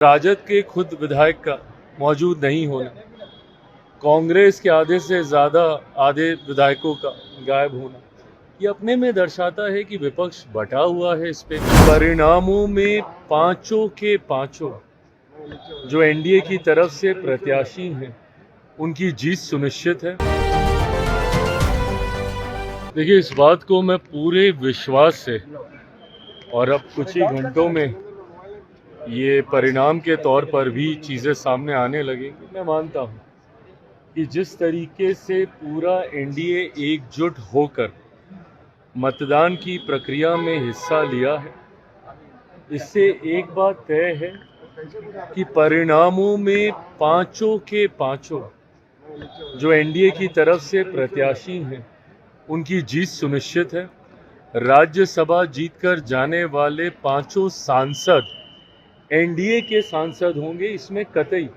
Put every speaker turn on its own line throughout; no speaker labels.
राजद के खुद विधायक का मौजूद नहीं होना, कांग्रेस के आधे से ज़्यादा आधे विधायकों का गायब होना, ये अपने में दर्शाता है कि विपक्ष बटा हुआ है। इस पे परिणामों में पांचों के पांचों जो एनडीए की तरफ से प्रत्याशी हैं, उनकी जीत सुनिश्चित है। देखिए, इस बात को मैं पूरे विश्वास से, और अब कुछ ही घंटों में ये परिणाम के तौर पर भी चीज़ें सामने आने लगेंगी। मैं मानता हूँ कि जिस तरीके से पूरा एनडीए एकजुट होकर मतदान की प्रक्रिया में हिस्सा लिया है, इससे एक बात तय है कि परिणामों में पांचों के पांचों जो एनडीए की तरफ से प्रत्याशी हैं, उनकी जीत सुनिश्चित है। राज्यसभा जीतकर जाने वाले पांचों सांसद एनडीए के सांसद होंगे, इसमें कतई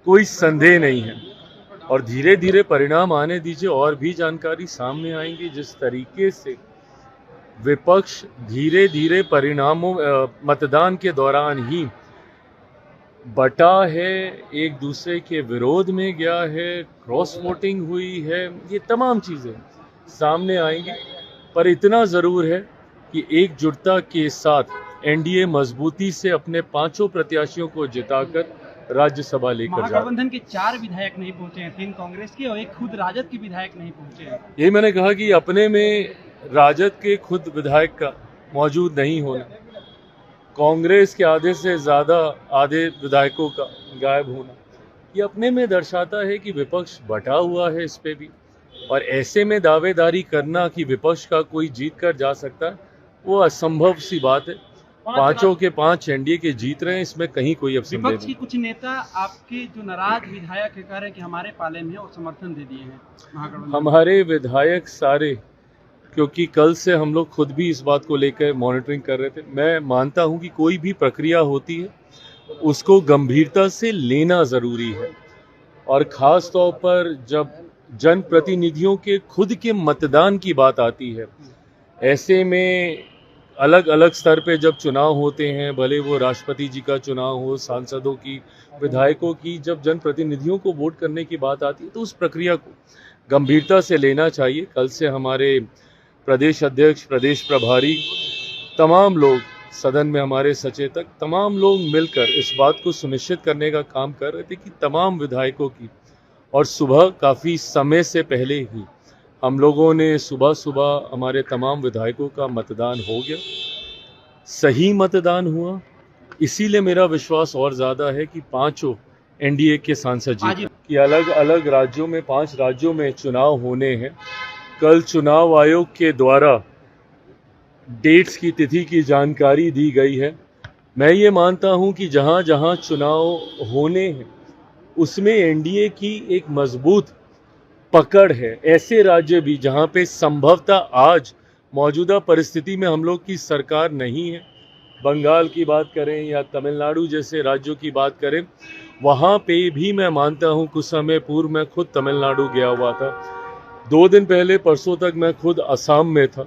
कोई संदेह नहीं है। और धीरे धीरे परिणाम आने दीजिए, और भी जानकारी सामने आएंगी। जिस तरीके से विपक्ष धीरे धीरे परिणामों मतदान के दौरान ही बटा है, एक दूसरे के विरोध में गया है, क्रॉस वोटिंग हुई है, ये तमाम चीज़ें सामने आएंगी। पर इतना ज़रूर है कि एकजुटता के साथ एनडीए मजबूती से अपने पांचों प्रत्याशियों को जिताकर राज्यसभा लेकर जा रहा है।
महागठबंधन के 4 विधायक नहीं पहुंचे हैं, 3 कांग्रेस के और एक खुद राजद के विधायक नहीं पहुंचे हैं।
यही मैंने कहा कि अपने में राजद के खुद विधायक का मौजूद नहीं होना, कांग्रेस के आधे से ज़्यादा आधे विधायकों का गायब होना, ये अपने में दर्शाता है कि विपक्ष बटा हुआ है। इस पे भी, और ऐसे में दावेदारी करना कि विपक्ष का कोई जीत कर जा सकता है, वो असंभव सी बात है। पांचों के पांच एनडीए के जीत रहे हैं, इसमें कहीं कोई अब संदेह नहीं।
विपक्ष की कुछ नेता आपके जो नाराज विधायक कह रहे हैं कि हमारे पाले में है और समर्थन दे दिए हैं महागठबंधन।
हमारे विधायक सारे, क्योंकि कल से हम लोग खुद भी इस बात को लेकर मॉनिटरिंग कर रहे थे। मैं मानता हूं कि कोई भी प्रक्रिया होती है उसको गंभीरता से लेना ज़रूरी है, और ख़ास तौर पर जब जनप्रतिनिधियों के खुद के मतदान की बात आती है, ऐसे में अलग अलग स्तर पे जब चुनाव होते हैं, भले वो राष्ट्रपति जी का चुनाव हो, सांसदों की, विधायकों की, जब जनप्रतिनिधियों को वोट करने की बात आती है तो उस प्रक्रिया को गंभीरता से लेना चाहिए। कल से हमारे प्रदेश अध्यक्ष, प्रदेश प्रभारी, तमाम लोग सदन में, हमारे सचेतक, तमाम लोग मिलकर इस बात को सुनिश्चित करने का काम कर रहे थे कि तमाम विधायकों की, और सुबह काफ़ी समय से पहले ही हम लोगों ने सुबह हमारे तमाम विधायकों का मतदान हो गया, सही मतदान हुआ। इसीलिए मेरा विश्वास और ज़्यादा है कि पांचों एनडीए के सांसद जीते। कि अलग अलग राज्यों में, 5 राज्यों में चुनाव होने हैं। कल चुनाव आयोग के द्वारा डेट्स की, तिथि की जानकारी दी गई है। मैं ये मानता हूँ कि जहाँ जहाँ चुनाव होने हैं उसमें एनडीए की एक मजबूत पकड़ है। ऐसे राज्य भी जहां पे संभवतः आज मौजूदा परिस्थिति में हम लोग की सरकार नहीं है, बंगाल की बात करें या तमिलनाडु जैसे राज्यों की बात करें, वहां पे भी मैं मानता हूं, कुछ समय पूर्व मैं खुद तमिलनाडु गया हुआ था, 2 दिन पहले, परसों तक मैं खुद असम में था।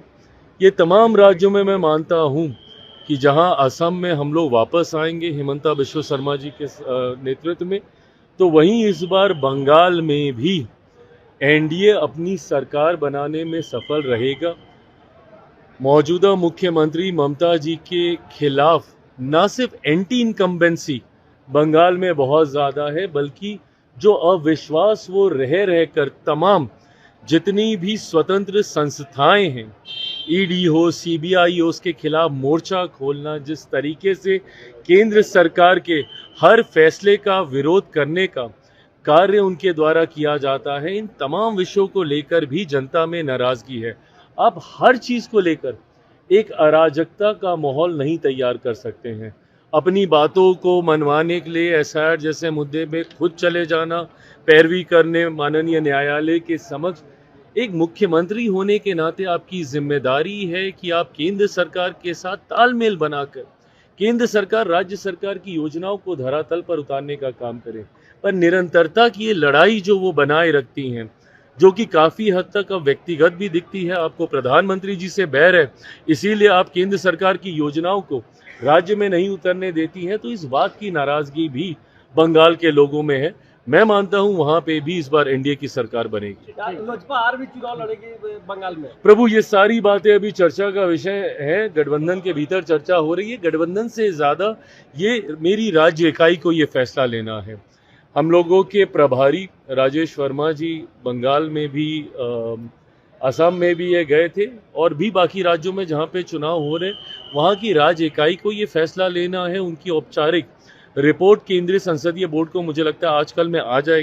ये तमाम राज्यों में मैं मानता हूं कि जहां असम में हम लोग वापस आएंगे हिमंता बिश्व शर्मा जी के नेतृत्व में, तो वहीं इस बार बंगाल में भी एनडीए अपनी सरकार बनाने में सफल रहेगा। मौजूदा मुख्यमंत्री ममता जी के खिलाफ न सिर्फ एंटी इनकम्बेंसी बंगाल में बहुत ज़्यादा है, बल्कि जो अविश्वास वो रह कर तमाम जितनी भी स्वतंत्र संस्थाएं हैं, ईडी हो, सीबीआई हो, उसके खिलाफ मोर्चा खोलना, जिस तरीके से केंद्र सरकार के हर फैसले का विरोध करने का कार्य उनके द्वारा किया जाता है, इन तमाम विषयों को लेकर भी जनता में नाराजगी है। आप हर चीज़ को लेकर एक अराजकता का माहौल नहीं तैयार कर सकते हैं। अपनी बातों को मनवाने के लिए एसआईआर जैसे मुद्दे में खुद चले जाना, पैरवी करने माननीय न्यायालय के समक्ष, एक मुख्यमंत्री होने के नाते आपकी जिम्मेदारी है कि आप केंद्र सरकार के साथ तालमेल बनाकर केंद्र सरकार, राज्य सरकार की योजनाओं को धरातल पर उतारने का काम करें। पर निरंतरता की ये लड़ाई जो वो बनाए रखती हैं, जो कि काफ़ी हद तक अब व्यक्तिगत भी दिखती है, आपको प्रधानमंत्री जी से बैर है, इसीलिए आप केंद्र सरकार की योजनाओं को राज्य में नहीं उतरने देती हैं, तो इस बात की नाराजगी भी बंगाल के लोगों में है। मैं मानता हूं वहां पे भी इस बार एनडीए की सरकार बनेगी।
लोजपा और भी चुनाव लड़ेगी बंगाल में।
प्रभु, ये सारी बातें अभी चर्चा का विषय है, गठबंधन के भीतर चर्चा हो रही है। गठबंधन से ज्यादा ये मेरी राज्य इकाई को ये फैसला लेना है। हम लोगों के प्रभारी राजेश वर्मा जी बंगाल में भी असम में भी ये गए थे, और भी बाकी राज्यों में जहां पे चुनाव हो रहे, वहां की राज्य इकाई को ये फैसला लेना है। उनकी औपचारिक रिपोर्ट केंद्रीय संसदीय बोर्ड को मुझे लगता है आजकल में आ जाएगी।